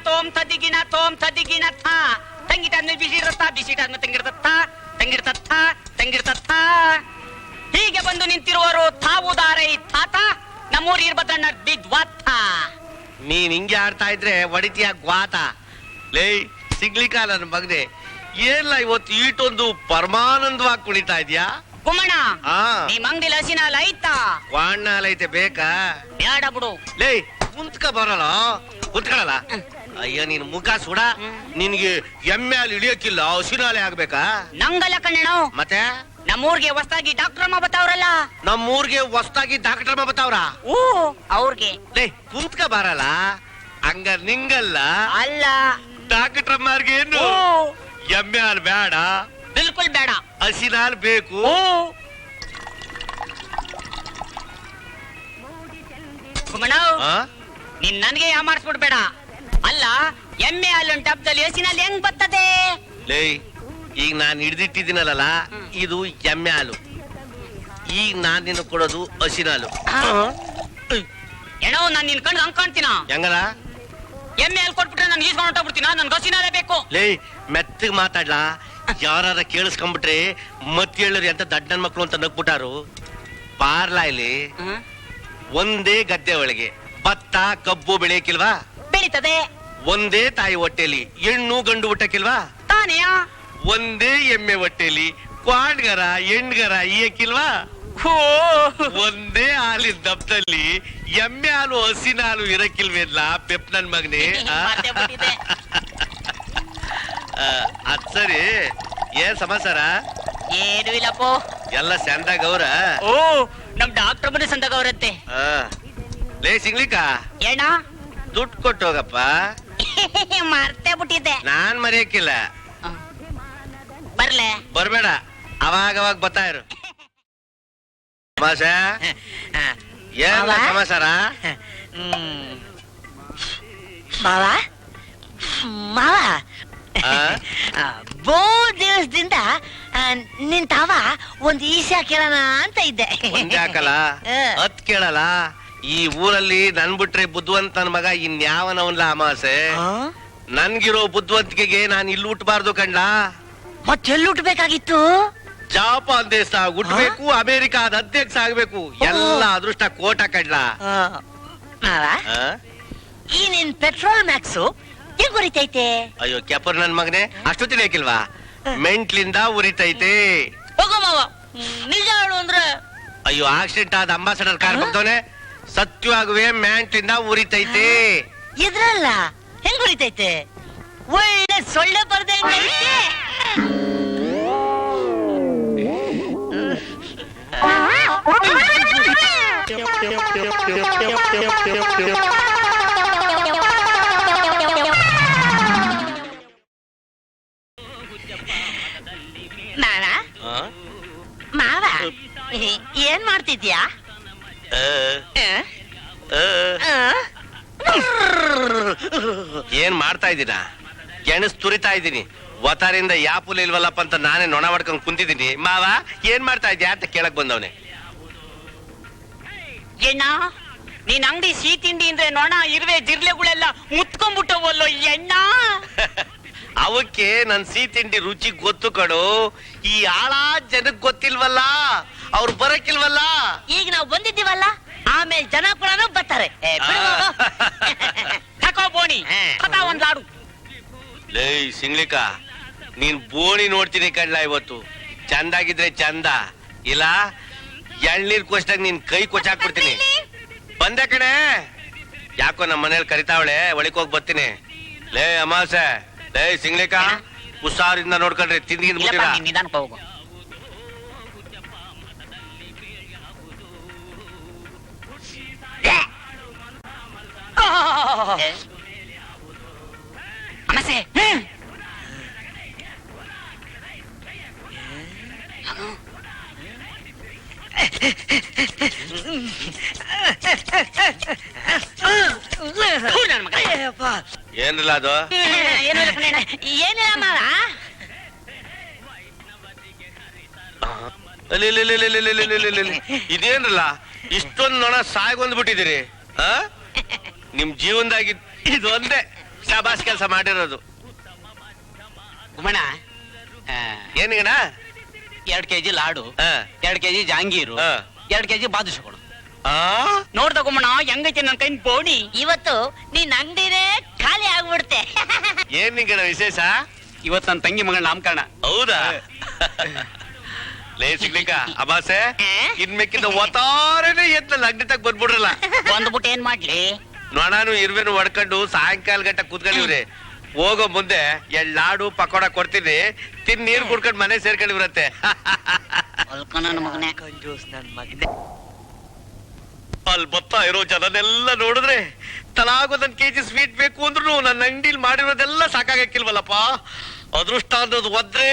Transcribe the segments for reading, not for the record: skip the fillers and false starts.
ತೋಮ್ ತದಿಗಿಣ ಥಾ ತಂಗಿಟಾದ್ಮೇಲೆ ಬಿಸಿಟಾದ್ಮೇಲೆ ತಂಗಿಡ್ತತ್ತ ಹೀಗೆ ಬಂದು ನಿಂತಿರುವರು ತಾವುದಾರೈ ತಾತ ನಮ್ಮೂರ್ ಇರ್ಬದ್ರಣ್ಣ ಬಿದ್ವಾತ. ನೀನ್ ಹಿಂಗೆ ಆಡ್ತಾ ಇದ್ರೆ ಒಡಿತೀಯ ಗ್ವಾತ. ಲೇ ಸಿಗ್ಲಿಕ್ಕ ನನ್ನ ಮಗನೆ, ಏನ್ಲ ಇವತ್ತು ಈಟೊಂದು ಪರಮಾನಂದವಾಗಿ ಕುಣಿತಾ ಇದ್ಯಾ? ಗುಮ್ಮಣ್ಣ ನಿಮ್ ಅಂಗಡಿಲಿ ಹಸಿನಾಲ ಐತಾ? ವಾಣ್ಣ ಐತೆ ಬೇಕಾ? ಬೇಡ ಬಿಡು. ಲೇ ಕುಂತ್ಕ ಬರಲ್ಲ, ಕುಂತ್ಕೊಳ್ಳಲ್ಲ. ಅಯ್ಯ ನಿನ್ ಮುಖ ಸುಡ, ನಿನ್ಗೆ ಎಮ್ಮೆ ಅಲ್ಲಿ ಇಳಿಯಕ್ಕಿಲ್ಲ, ಹಸಿನಾಲೆ ಆಗ್ಬೇಕಾ? ನಂಗಲ್ಲ ಕಣ್ಣಣ್ಣ, ಮತ್ತೆ ನಮ್ಮೂರ್ಗೆ ಹೊಸದಾಗಿ ಡಾಕ್ಟರ್ ಅಮ್ಮ ಬತ್ತಾವ್ರಲ್ಲ. ನಮ್ಮೂರ್ಗೆ ಹೊಸದಾಗಿ ಡಾಕ್ಟರ್ ಅಮ್ಮ ಬತ್ತಾವ್ರ? ಓ ಅವ್ರಿಗೆ. ಲೇ ಕುಂತ್ಕ ಬರಲ್ಲ, ಹಂಗ ನಿಂಗಲ್ಲ ಅಲ್ಲ ಡಾಕ್ಟರ್ ಅಮ್ಮರ್ಗೆ. ಏನು ಎಮ್ಮೆ ಹಾಲು ಬೇಡ? ಬಿಲ್ಕುಲ್ ಬೇಡ, ಹಸಿನ ಹಾಲು ಬೇಕು. ಗುಮ್ಮಣ್ಣ ನೀನ್ ನನ್ಗೆ ಯಾಮಾರಿಸ್ಬಿಡ್ಬೇಡ. ಅಲ್ಲ ಎಮ್ಮೆ ಹಾಲಿನ ಡಬ್ಬದಲ್ಲಿ ಹಸಿನಲ್ಲಿ ಹೆಂಗ್ ಬರ್ತದೆ? ಲೇ ಈಗ ನಾನ್ ಹಿಡ್ದಿಟ್ಟಿದ್ದೀನಲ್ಲ, ಇದು ಎಮ್ಮೆ ಹಾಲು. ಈಗ ನಾನ್ ನಿನ್ನ ಕೊಡೋದು ಹಸಿನ ಹಾಲು. ಏನೋ ನಾನ್ ನಿನ್ ಕಣ್ಣು ಹಂಗ್ ಕಾಣ್ತೀನ? ಹೆಂಗಲ್ಲ? ಎಮ್ಮೆ ಹಾಲು ಕೊಟ್ಬಿಟ್ರೆ ನನ್ ಈಸ್ಕೊಂಡು ಹೊಟ್ಟೋಗ್ಬಿಡ್ತೀನ? ನನ್ ಹಸಿನಾಲೇ ಬೇಕು. ಲೇ ಮೆತ್ತಗ್ ಮಾತಾಡ್ಲಾ, ಯಾರ ಕೇಳಿಸ್ಕೊಂಡ್ಬಿಟ್ರೆ ಮತ್ ಹೇಳರಿ ಅಂತ ದಡ್ಡನ್ ಮಕ್ಳು ಅಂತ ನಗ್ಬಿಟ್ಟಾರು. ಪಾರ್ಲಾ ಇಲ್ಲಿ ಒಂದೇ ಗದ್ದೆ ಒಳಗೆ ಭತ್ತ ಕಬ್ಬು ಬೆಳೆಯಕ್ಕಿಲ್ವಾ? ಬೆಳೀತದೆ. ಒಂದೇ ತಾಯಿ ಹೊಟ್ಟೆಲಿ ಹೆಣ್ಣು ಗಂಡು ಹುಟ್ಟಕ್ಕಿಲ್ವಾ? ತಾನೆಯಾ? ಒಂದೇ ಎಮ್ಮೆ ಹೊಟ್ಟೆಲಿ ಕ್ವಾಡ್ಗರ ಹೆಣ್ಗರ ಇಯಕ್ಕಿಲ್ವಾ? ಒಂದೇ ಹಾಲಿನ ದಬ್ಬದಲ್ಲಿ ಎಮ್ಮೆ ಹಾಲು ಹಸಿನ ಹಾಲು ಇರಕ್ಕಿಲ್ವೇನ್ಲ ಪೆಪ್ ನನ್ ಮಗನೇ? ಅದ್ ಸರಿ, ಏನ್ ಸಮಾಚಾರ? ಏನು ಇಲ್ಲಪ್ಪೋ, ಎಲ್ಲ ಸಂದಾಗ ಅವ್ರ? ಓ ನಮ್ ಡಾಕ್ಟರ್ ಬಂದು ಸಂದಾಗ ಅವ್ರಂತೆ. ಲೇ ಸಿಗ್ಲಿಕ್ಕ ಏನ ದುಡ್ಡು ಕೊಟ್ಟು ಹೋಗಪ್ಪ. ಮರ್ತೇ ಬಿಟ್ಟಿದ್ದೆ. ನಾನ್ ಮರೆಯಕ್ಕಿಲ್ಲ. ಬರ್ಲೆ? ಬರ್ಬೇಡ, ಅವಾಗ ಬರ್ತಾ ಇರು. ಸಮಾಚಾರ ಏನ್ ಸಮಾಚಾರ? ಮಾವ ಮಾವ, ಬಹು ದಿವಸದಿಂದ ನಿನ್ ತಾವ ಒಂದ್ ಈಶಾ ಕೇಳೋಣ ಅಂತ ಇದ್ದೆ. ಹಾಕಲ್ಲ ಹತ್ ಕೇಳಲ್ಲ. ಈ ಊರಲ್ಲಿ ನನ್ ಬಿಟ್ರೆ ಬುದ್ಧಿವಂತ ನನ್ ಮಗ ಇನ್ಯಾವನವನ್ಲ ಅಮಾಸೆ. ನನ್ಗಿರೋ ಬುದ್ಧಿವಂತಿಕೆಗೆ ನಾನ್ ಇಲ್ಲಿ ಹುಟ್ಟಬಾರ್ದು ಕಂಡ್ಲ. ಮತ್ತೆಲ್ಲಿ ಹುಟ್ಟಬೇಕಾಗಿತ್ತು? ಜಾಪಾನ್ ದೇಶ ಹುಟ್ಟಬೇಕು, ಅಮೆರಿಕಾದ ಅಧ್ಯಕ್ಷ ಆಗ್ಬೇಕು. ಎಲ್ಲ ಅದೃಷ್ಟ ಕೋಟ ಕಂಡ್ಲ. ಮಾವ, ಈ ನಿನ್ ಪೆಟ್ರೋಲ್ ಮ್ಯಾಕ್ಸು ಹೆಂಗ್ ಉರಿತೈತೆ? ಅಯ್ಯೋ ಕೆಪರ್ ನನ್ ಮಗನೆ, ಅಷ್ಟು ತಿಳಿಯಕ್ಕಿಲ್ವಾ? ಮೆಂಟ್ಲಿಂದ ಉರಿತೈತೆ. ಹೋಗೋ ಮಾವ, ನಿಜ ಹೇಳು ಅಂದ್ರೆ. ಅಯ್ಯೋ ಆಕ್ಸಿಡೆಂಟ್ ಆದ ಅಂಬಾಸಡರ್ ಕಾರ್ ಬಂದವನೆ, ಸತ್ಯವಾಗುವೆ ಮ್ಯಾಂಟ್ಲಿಂದ ಉರಿತೈತೆ. ಇದ್ರಲ್ಲ ಹೆಂಗ್ ಉರಿತೈತೆ? ಒಳ್ಳೆ ಸೊಳ್ಳೆ ಬರ್ದೆ ಮಾವ, ಏನ್ ಮಾಡ್ತಿದ್ಯಾ? ಏನ್ ಮಾಡ್ತಾ ಇದ್ದೀನ? ಗೆಣಸ್ ತುರಿತಾ ಇದ್ದೀನಿ. ಒತಾರಿಂದ ಯಾಪುಲ್ ಇಲ್ವಲ್ಲಪ್ಪ ಅಂತ ನಾನೇ ನೊಣ ಮಾಡ್ಕೊಂಡ್ ಕುಂತಿದ್ದೀನಿ. ಮಾವ ಏನ್ ಮಾಡ್ತಾ ಇದ್ಯಾ ಅಂತ ಕೇಳಕ್ ಬಂದವನೆ. ಎಣ್ಣ ನೀನ್ ಅಂಗಡಿ ಸಿಹಿ ತಿಂಡಿ ಅಂದ್ರೆ ನೊಣ ಇರುವೆ ಜಿರ್ಲೆಗಳೆಲ್ಲ ಮುತ್ಕೊಂಡ್ಬಿಟ್ಟವಲ್ಲೋ ಎಣ್ಣ. ಅವಕ್ಕೆ ನನ್ ಸಿಹಿ ತಿಂಡಿ ರುಚಿ ಗೊತ್ತು ಕಡು. ಈ ಆಳ ಜನಕ್ ಗೊತ್ತಿಲ್ವಲ್ಲ, ಅವ್ರು ಬರಕ್ಕಿಲ್ವಲ್ಲ. ಈಗ ನಾವು ಬಂದಿದ್ದೀವಲ್ಲ, ಆಮೇಲೆ ಜನ ಕೂಡ ಬರ್ತಾರೆ. ತಕೋ ಬೋಣಿ, ಕಥಾ ಒಂದ್ ಲಾಡು. ಲೇ ಸಿಂಗ್ಲಿಕ, ನೀನ್ ಬೋಣಿ ನೋಡ್ತೀನಿ ಕಣ್ಲ. ಇವತ್ತು ಚಂದಾಗಿದ್ರೆ ಚಂದ, ಇಲ್ಲ ಎಳ್ನೀರ್ ಕೊಚ್ಚಾಗ ನೀನ್ ಕೈ ಕೊಚ್ಚಾಕ್ಬಿಡ್ತೀನಿ. ಬಂದೆ ಕಣೆ. ಯಾಕೋ ನಮ್ಮ ಮನೇಲಿ ಕರಿತಾವಳೆ, ಒಳಿಕ್ ಹೋಗಿ ಬರ್ತೀನಿ. ಲೇ ಅಮಾಸೆ, ಲೇ ಸಿಂಗ್ಲಿಕ, ಹುಷಾರಿಂದ ನೋಡ್ಕೊಂಡ್ರೆ ತಿಂದಿಗಿಂದ ಬಿಟ್ಟಿಲ್ಲ. ನಿಧಾನಕ್ಕೆ ಹೋಗು. ಅಮಸೆ ಏನಿಲ್ಲ ಅದು. ಏನಿಲ್ಲ ಮಾವ, ಇದೇನಿಲ್ಲ, ಇಷ್ಟೊಂದು ನೊಣ ಸಾಯ್ಗೊಂದ್ ಬಿಟ್ಟಿದ್ದೀರಿ. ನಿಮ್ ಜೀವನದಾಗಿ ಇದೊಂದೇ ಶಾಬಾಸ್ ಕೆಲಸ ಮಾಡಿರೋದು. ಗುಮ್ಮಣ್ಣ ಏನಿಗಣ? 2 ಕೆಜಿ ಲಾಡು, 2 ಕೆಜಿ ಜಾಂಗೀರು, 2 ಕೆಜಿ ಬಾದುಷ ಕೊಡು. ನೋಡ್ದ ಗುಮ್ಮಣ್ಣ ಹೆಂಗೈತೆ ನನ್ ಕೈ ಬೋಡಿ. ಇವತ್ತು ನಿನ್ ಅಂಗಡಿನೇ ಖಾಲಿ ಆಗ್ಬಿಡ್ತೆ. ಏನಿಗಣ ವಿಶೇಷ? ಇವತ್ತು ನನ್ನ ತಂಗಿ ಮಗಳ ನಾಮಕರಣ. ಹೌದಾ? ಲೇ ಸಿಗ್ಲಿಕ್ಕ ಅಮಾಸೆ ಇನ್ಮೇಕಿಂದ ಒತ್ತಾರನೇ ಎದ್ದು ನನ್ನ ಅಂಗಡಿ ತಗ ಬಂದ್ಬಿಡ್ರಲ್ಲ. ಬಂದ್ಬಿಟ್ಟು ಏನ್ ಮಾಡ್ಲಿ? ನೋಡಾನು ಇರುವೆನು ಹೊಡ್ಕೊಂಡು ಸಾಯಂಕಾಲ ಗಂಟ ಕೂತ್ಕೊಂಡಿವ್ರಿ. ಹೋಗೋ ಮುಂದೆ 2 ಲಾಡು ಪಕೋಡ ಕೊಡ್ತೀನಿ, ತಿನ್ ನೀರ್ ಕುಡ್ಕೊಂಡು ಮನೆ ಸೇರ್ಕೊಂಡಿವ್ರತ್ತೆ. ನನ್ನ ಮಗನೇ. ಅಲ್ಲಿ ಬರ್ತಾ ಇರೋ ಜನನೆಲ್ಲ ನೋಡಿದ್ರೆ ತಲಾಗೊಂದೊಂದ್ ಕೆಜಿ ಸ್ವೀಟ್ ಬೇಕು ಅಂದ್ರು ನನ್ನ ಅಂಗಡಿಲಿ ಮಾಡಿರೋದೆಲ್ಲ ಸಾಕಾಗಕ್ಕಿಲ್ವಲ್ಲಪ್ಪ. ಅದೃಷ್ಟ ಅನ್ನೋದು ಒದ್ರೆ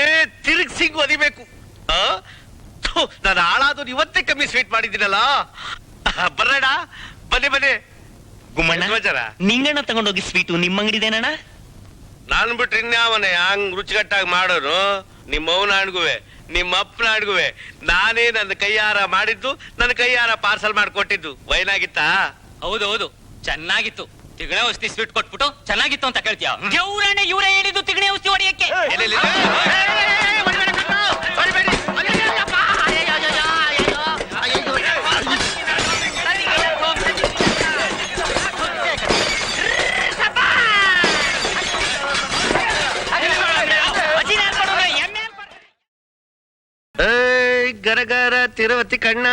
ತಿರುಗ್ಸಿಂಗ್ ಒದಿಬೇಕು. ನಾನು ಹಾಳಾದ್ರು ಇವತ್ತೇ ಕಮ್ಮಿ ಸ್ವೀಟ್ ಮಾಡಿದ್ದೀನಲ್ಲ. ಬರ್ರಣ, ಬನ್ನಿ ಬನ್ನಿ. ಗುಮ್ಮಣ್ಣ, ನಿಂಗಣ್ಣ ತಗೊಂಡೋಗಿ ಸ್ವೀಟು ನಿಮ್ಮ ಅಂಗಡಿದೇನಣ್ಣ? ನಾನ್ ಬಿಟ್ರೆ ಇನ್ಯಾವನೆ ಹಂಗ್ ರುಚಿಕಟ್ಟಾಗಿ ಮಾಡೋನು? ನಿಮ್ಮ ಅವನ ಅಡ್ಗುವೆ, ನಿಮ್ಮ ಅಪ್ಪನ ಅಡ್ಗುವೆ ನಾನೇ ನನ್ನ ಕೈಯಾರ ಮಾಡಿದ್ದು, ನನ್ನ ಕೈಯಾರ ಪಾರ್ಸಲ್ ಮಾಡ್ಕೊಟ್ಟಿದ್ದು. ವೈನಾಗಿತ್ತಾ? ಹೌದೌದು, ಚೆನ್ನಾಗಿತ್ತು. ತಿಗಣೆ ಔಷಧಿ ಸ್ವೀಟ್ ಕೊಟ್ಬಿಟ್ಟು ಚೆನ್ನಾಗಿತ್ತು ಅಂತ ಕೇಳ್ತೀಯ? ದೇವ್ರಣ್ಣ ಇವರೇ ಹೇಳಿದ್ದು ತಿಗಣೆ ಔಷಧಿ ಹೊಡಿಯಕ್ಕೆ. ಗರಗರ ತಿರುವತಿ ಕಣ್ಣ,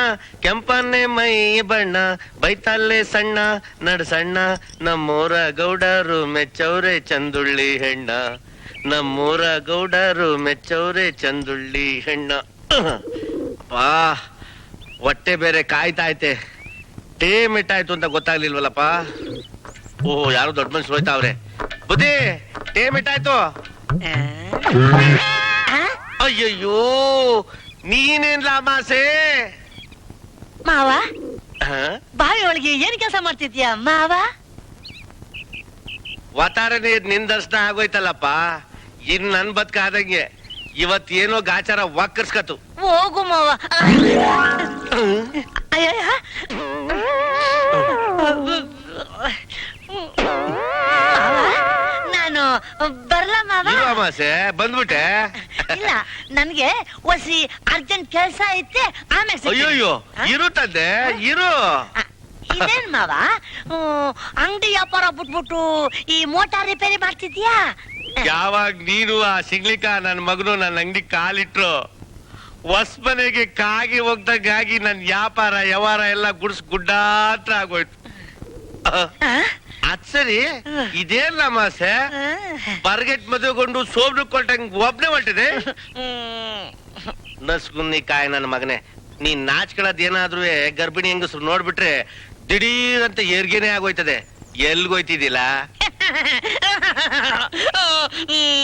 ಕೆಂಪನ್ನೆ ಮೈ ಬಣ್ಣ, ಬೈತಾಲೆ ಸಣ್ಣ ನಡ್ಸಣ್ಣ, ನಮ್ಮೂರ ಗೌಡರು ಮೆಚ್ಚವ್ರೆ ಚಂದುಳ್ಳಿ ಹೆಣ್ಣ, ನಮ್ಮೂರ ಗೌಡರು ಮೆಚ್ಚವ್ರೆ ಚಂದುಳ್ಳಿ ಹೆಣ್ಣ. ಬಾ ಹೊಟ್ಟೆ ಬೇರೆ ಕಾಯ್ತಾಯ್ತೆ. ಟೇಮ್ ಇಟ್ಟಾಯ್ತು ಅಂತ ಗೊತ್ತಾಗ್ಲಿಲ್ವಲ್ಲಪ್ಪ. ಓ, ಯಾರು ದೊಡ್ಡ ಮನುಷ್ಯರು ಹೋಯ್ತಾವ್ರೆ. ಬುದ್ಧಿ, ಟೇಮ್ ಇಟ್ಟಾಯ್ತು. ಅಯ್ಯಯ್ಯೋ, ನೀನೇನ್ ಲಾಮಾಸೆ? ಮಾವ, ಬಾವಿ ಒಳಗೆ ಏನ್ ಕೆಲಸ ಮಾಡ್ತಿದ್ಯಾ ಮಾವ? ವಾತಾರನೇ ನಿನ್ ದರ್ಶನ ಆಗೋಯ್ತಲ್ಲಪ್ಪ. ಇನ್ ನನ್ ಬದುಕಾದಂಗೆ ಇವತ್ತೇನೋ ಗಾಚಾರ ವಾಕರ್ಸ್ಕತು. ಹೋಗು ಮಾವ. ಅಯ್ಯ, ನಾನು ಬರ್ಲ ಮಾವ? ಅಮಾಸೆ ಬಂದ್ಬಿಟ್ಟೆ. ಇಲ್ಲ, ನನ್ಗೆ ಒಸಿ ಅರ್ಜೆಂಟ್ ಕೆಲ್ಸ ಐತೆ, ಆಮೇಲೆ ಅಯ್ಯೋಯ್ಯೋ, ಇರು ತಂದೆ, ಇರು. ಇದೇನ್ ಮಾವ, ಅಂಗಡಿ ವ್ಯಾಪಾರ ಬಿಟ್ಬಿಟ್ಟು ಈ ಮೋಟಾರ್ ರಿಪೇರಿ ಮಾಡ್ತಿದ್ಯಾ? ಯಾವಾಗ ನೀನು ಆ ಸಿಗ್ಲಿಕ್ಕ ನನ್ ಮಗನು ನನ್ನ ಅಂಗಡಿ ಕಾಲಿಟ್ರು, ಹೊಸ ಮನೆಗೆ ಕಾಗಿ ಹೋಗ್ದಂಗಾಗಿ ನನ್ ವ್ಯಾಪಾರ ವ್ಯವಹಾರ ಎಲ್ಲ ಗುಡ್ಡಾತ್ರ ಆಗೋಯ್ತು. ಅದ್ ಸರಿ, ಇದೇನ್ ನಮಾಸೆ ಬರ್ಗೆಟ್ ಮದುವೆಗೊಂಡು ಸೋಬ್ರು ಕೊಟ್ಟಂಗ್ ಒಬ್ನೇ ಹೊರಟಿದೆ. ನಸ್ಗುನ್ನಿ ಕಾಯ ನನ್ನ ಮಗನೇ, ನೀನ್ ನಾಚ್ಕೊಳ್ಳೋದೇನಾದ್ರೂ ಗರ್ಭಿಣಿ ಹೆಂಗಸ್ರು ನೋಡ್ಬಿಟ್ರೆ ದಿಢೀರ್ ಅಂತ ಏರ್ಗೇನೆ ಆಗೋಯ್ತದೆ. ಎಲ್ಗೋಯ್ತಿದ್ದಿಲ್ಲ?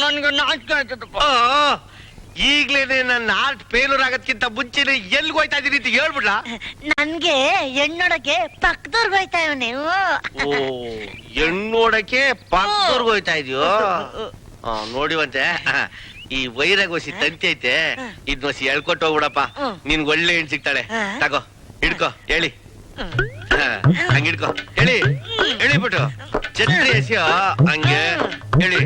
ನನ್ಗೆ ನಾಚಿಕೆ ಆಯ್ತದಪ್ಪ. ಈಗ್ಲೇನೆ ನನ್ನ ಆರ್ಟ್ ಫೇಲ್ಯೂರ್ ಆಗೋದ್ಕಿಂತ ಮುಂಚೆನೆ ಎಲ್ಗೋಯ್ತಾ ಇದೀನಿ ಅಂತ ಹೇಳ್ಬಿಡ್ಲಾ? ನನ್ಗೆ ಹೆಣ್ಣೊಡಕ್ಕೆ ಪಕ್ಕದವ್ರಿಗೆ ಹೋಯ್ತಾ ಇವ್ ನೀವು. ಓ, ಹೆಣ್ಣೋಡಕ್ಕೆ ಪಕ್ಕದವ್ರಿಗೆ ಹೋಯ್ತಾ ಇದೆಯೋ? ನೋಡಿವಂತೆ, ಈ ವೈರಾಗೋಸಿ ತಂತಿ ಐತೆ, ಇದ್ನೋಸಿ ಎಳ್ಕೊಟ್ಟು ಹೋಗ್ಬಿಡಪ್ಪ. ನಿನ್ಗೆ ಒಳ್ಳೆ ಹೆಣ್ ಸಿಗ್ತಾಳೆ. ತಗೋ, ಹಿಡ್ಕೋ, ಹೇಳಿ ಹಂಗಿಡ್ಕೋ, ಹೇಳಿ ಹೇಳಿಬಿಟ್ಟು ಛತ್ರಿ ಎಸಿಯೋ ಹಂಗೆ ಹೇಳಿ.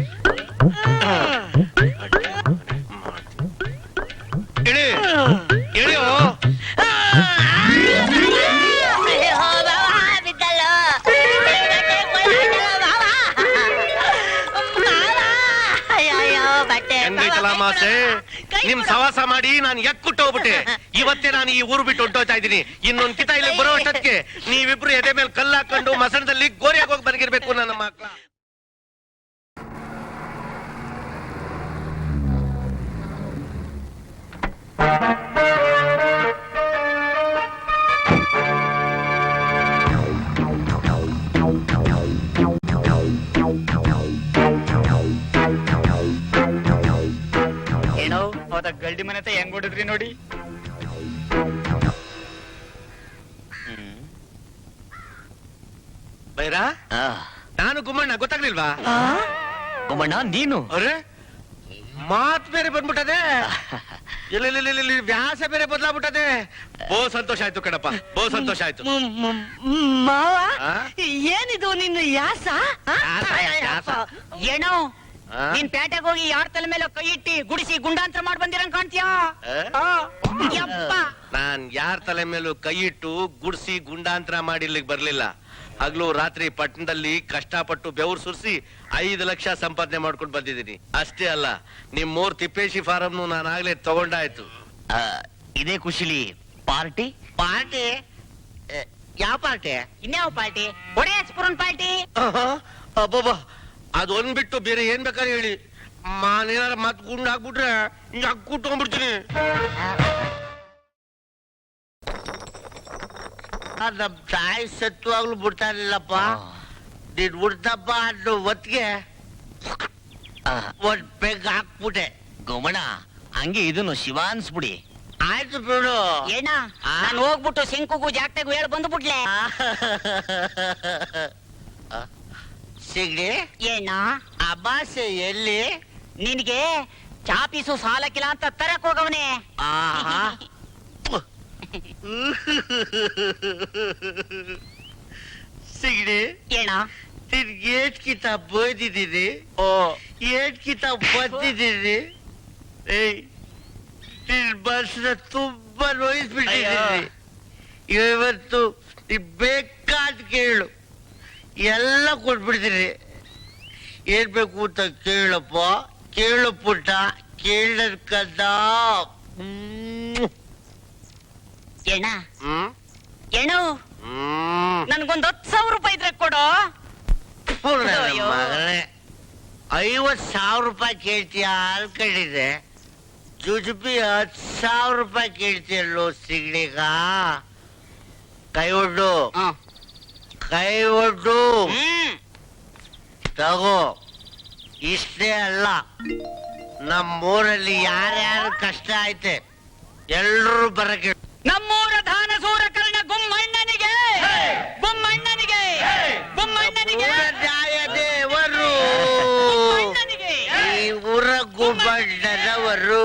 ಹೇಳಿ ಹೇಳಿಯೋ. ಮಾಸೆ ನಿಮ್ ಸವಾಸ ಮಾಡಿ ನಾನು ಎಕ್ಕುಟ್ಟು ಹೋಗ್ಬಿಟ್ಟೆ. ಇವತ್ತೇ ನಾನು ಈ ಊರು ಬಿಟ್ಟು ಹೊಂಟೋಗ್ತಾ ಇದ್ದೀನಿ. ಇನ್ನೊಂದ್ ಕಿತ ಇಲ್ಲಿ ಬರೋ ಅಷ್ಟಕ್ಕೆ ನೀವಿಬ್ರು ಎದೆ ಮೇಲೆ ಕಲ್ಲಾಕೊಂಡು ಮಸಣದಲ್ಲಿ ಗೋರಿಯಾಗಿ ಹೋಗಿ ಬಂದಿರ್ಬೇಕು ನನ್ನ ಮಕ್ಕಳ. ಏನೋ ಅವತ್ತ ಗಲ್ಡಿ ಮನೆ ಹೆಂಗ್ ಹೊಡಿದ್ರಿ ನೋಡಿ. ಬೈರಾ, ನಾನು ಗುಮ್ಮಣ್ಣ, ಗೊತ್ತಾಗ್ಲಿಲ್ವಾ? ಗುಮ್ಮಣ್ಣ ನೀನು? ಅರೆ, ಮಾತ್ ಬೇರೆ ಬಂದ್ಬಿಟ್ಟದೆ. ಇಲ್ಲ ವ್ಯಾಸ ಬೇರೆ ಬದಲಾಗ್ಬಿಟ್ಟದೆ. ಬಹು ಸಂತೋಷ ಆಯ್ತು ಕಣಪ್ಪ, ಬಹು ಸಂತೋಷ ಆಯ್ತು. ಮಾವ ಆ? ಏನಿದು ನಿನ್ನ ಯಾಸ ಆ? ಯಾಸ? ಏನೋ ಆ? ನೀನ್ ಪೇಟೆಗೆ ಹೋಗಿ ಯಾರ ತಲೆ ಮೇಲೆ ಕೈ ಇಟ್ಟಿ ಗುಡಿಸಿ ಗುಂಡಾಂತರ ಮಾಡ್ ಬಂದಿರಂಗ್ ಕಾಣ್ತೀಯಾ? ಆ? ಯಪ್ಪ ನಾನ್ ಯಾರ ತಲೆ ಮೇಲೂ ಕೈ ಇಟ್ಟು ಗುಡ್ಸಿ ಗುಂಡಾಂತರ ಮಾಡಿ ಇಲ್ಲಿಗೆ ಬರ್ಲಿಲ್ಲ. ಹಗ್ಲು ರಾತ್ರಿ ಪಟ್ಟಣದಲ್ಲಿ ಕಷ್ಟಪಟ್ಟು ಬೆವರು ಸುರಿಸಿ 5 ಲಕ್ಷ ಸಂಪಾದನೆ ಮಾಡ್ಕೊಂಡು ಬಂದಿದ್ದೀನಿ. ಅಷ್ಟೇ ಅಲ್ಲ, ನಿಮ್ 3 ತಿಪ್ಪೇಶಿ ಫಾರಂ ನಾನು ಆಗ್ಲೇ ತಗೊಂಡಾಯ್ತು. ಇದೇ ಖುಷಿಲಿ ಪಾರ್ಟಿ. ಪಾರ್ಟಿ ಯಾವ ಪಾರ್ಟಿ? ಇನ್ಯಾವ ಪಾರ್ಟಿ? ಒಡೆ ಸ್ಪೂರನ್ ಪಾರ್ಟಿ. ಅಬ್ಬಬ್ಬ, ಅದೊಂದ್ ಬಿಟ್ಟು ಬೇರೆ ಏನ್ ಬೇಕಾದ್ರೆ ಹೇಳಿ, ಮಾನೇನಾರ ಮತ್ ಗುಂಡ್ ಹಾಕ್ಬಿಟ್ರೆ ಕೂತ್ಕೊಂಡ್ಬಿಡ್ತೀನಿ. ನಮ್ ತಾಯಿ ಸತ್ವಾಗ್ಲು ಬಿಡ್ತಾ ಇರ್ಲಿಲ್ಲಪ್ಪ. ನೀನ್ ಬಿಡ್ತಪ್ಪ ಅನ್ನೋ ಹೊತ್ತಿಗೆ ಒಂದ್ ಪೆಗ್ ಹಾಕ್ಬಿಟ್ಟೆ. ಗೋಮಣ ಹಂಗೆ ಇದನ್ನು ಶಿವ ಅನ್ಸ್ಬಿಡಿ. ಆಯ್ತು ಬಿಡು. ಏನ ಆ? ನಾನು ಹೋಗ್ಬಿಟ್ಟು ಸಿಂಕುಗೂ ಜಾಗತೆಗೂ ಹೇಳಿ ಬಂದ್ಬಿಟ್ಲೆ. ಸಿಗ್ಲಿ ಏನ ಅಮಾಸೆ ಎಲ್ಲಿ? ನಿನ್ಗೆ ಚಾಪೀಸು ಸಾಲಕ್ಕಿಲ್ಲ ಅಂತ ತರಕ್ ಹೋಗವನೆ. ಆಹಾ ಸಿಗ್ಲಿ ಏನ ನಿನ್ ಏಟ್ ಕಿತಾಬ್ ಬೋಯ್ದಿದ್ದೀನಿ, ಏಟ್ ಕಿತಾಬ್ ಬಂದಿದ್ದೀನಿ. ಏಯ್ ನಿನ್ ಮನಸ್ಸನ್ನ ತುಂಬಾ ನೋಯಿಸ್ಬಿಟ್ಟಿದ್ದೀನಿ. ಇವತ್ತು ನೀನ್ ಬೇಕಾದ ಕೇಳು, ಎಲ್ಲ ಕೊಟ್ಬಿಡ್ತೀನಿ. ಏನ್ ಬೇಕು ಅಂತ ಕೇಳಪ್ಪ, ಕೇಳು ಪುಟ್ಟ, ಕೇಳಕ್ಕಂದ. ಏನ ಹ್ಮ್ ಏನು ಹ್ಮ್ ನನ್ಗೊಂದ್ 10,000 ರೂಪಾಯಿ ಇದ್ರೆ ಕೊಡು. ಅಯ್ಯೋ. ಮಗನೇ 50,000 ರೂಪಾಯಿ ಕೇಳ್ತೀಯ ಅನ್ಕೊಂಡಿದ್ದೆ, ಜುಜುಬಿ 10,000 ರೂಪಾಯಿ ಕೇಳ್ತೀಯಲ್ಲೋ ಸಿಗ್ಲಿಗ. ಕೈ ಒಡ್ಡು, ಹ್ಮ್. ಕೈ ಒಡ್ಡು, ಹ್ಮ್. ತಗೋ. ಇಷ್ಟೇ ಅಲ್ಲ, ನಮ್ಮೂರಲ್ಲಿ ಯಾರ್ಯಾರು ಕಷ್ಟ ಐತೆ ಎಲ್ರೂ ಬರಕ್ಕೆ. ನಮ್ಮೂರ ದಾನ ಸೂರ ಕರ್ಣ ಗುಮ್ಮಣ್ಣನಿಗೆ, ಗುಮ್ಮಣ್ಣನಿಗೆ, ಗುಮ್ಮಣ್ಣನಿಗೆ, ಊರ ನ್ಯಾಯ ದೇವರು, ಗುಮ್ಮಣ್ಣನಿಗೆ. ಈ ಊರ ಗುಮ್ಮಣ್ಣನವರು.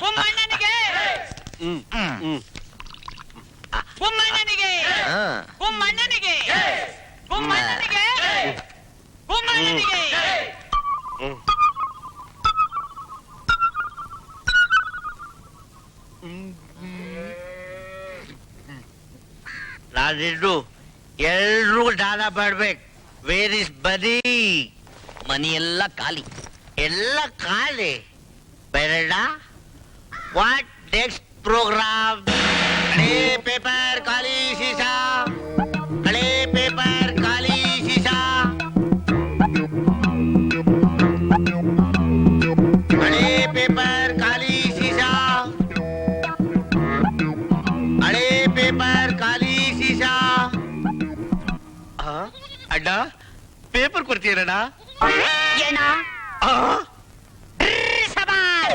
ಗುಮ್ಮಣ್ಣನಿಗೆ, ಹ್ಮ್ ಹ್ಮ್ ಗುಮ್ಮಣ್ಣನಿಗೆ, ಗುಮ್ಮಣ್ಣನಿಗೆ, ಗುಮ್ಮಣ್ಣನಿಗೆ, ಗುಮ್ಮಣ್ಣನಿಗೆ. ಹ್ಮ್ ನಾನಿನ್ನು ಎಲ್ರೂ ದಾನ ಮಾಡ್ಬೇಕು. ವೇರ್ ಇಸ್ ಬನಿ? ಮನಿ ಎಲ್ಲ ಖಾಲಿ. ಎಲ್ಲ ಖಾಲಿ. ಬೇಡ. What next program? ಹಳೆ ಪೇಪರ್ ಖಾಲಿ ಸೀಸಾ, ಹಳೆ ಪೇಪರ್ ಖಾಲಿ ಸೀಸಾ, ಹಳೆ ಪೇಪರ್ ಖಾಲಿ ಸೀಸಾ, ಹಳೆ ಪೇಪರ್ ಖಾಲಿ ಸೀಸಾ. ಅಡ್ಡ ಪೇಪರ್ ಕೊಡ್ತೀರಣ್ಣ? ಏನ ಆ? ಸವಾಲ್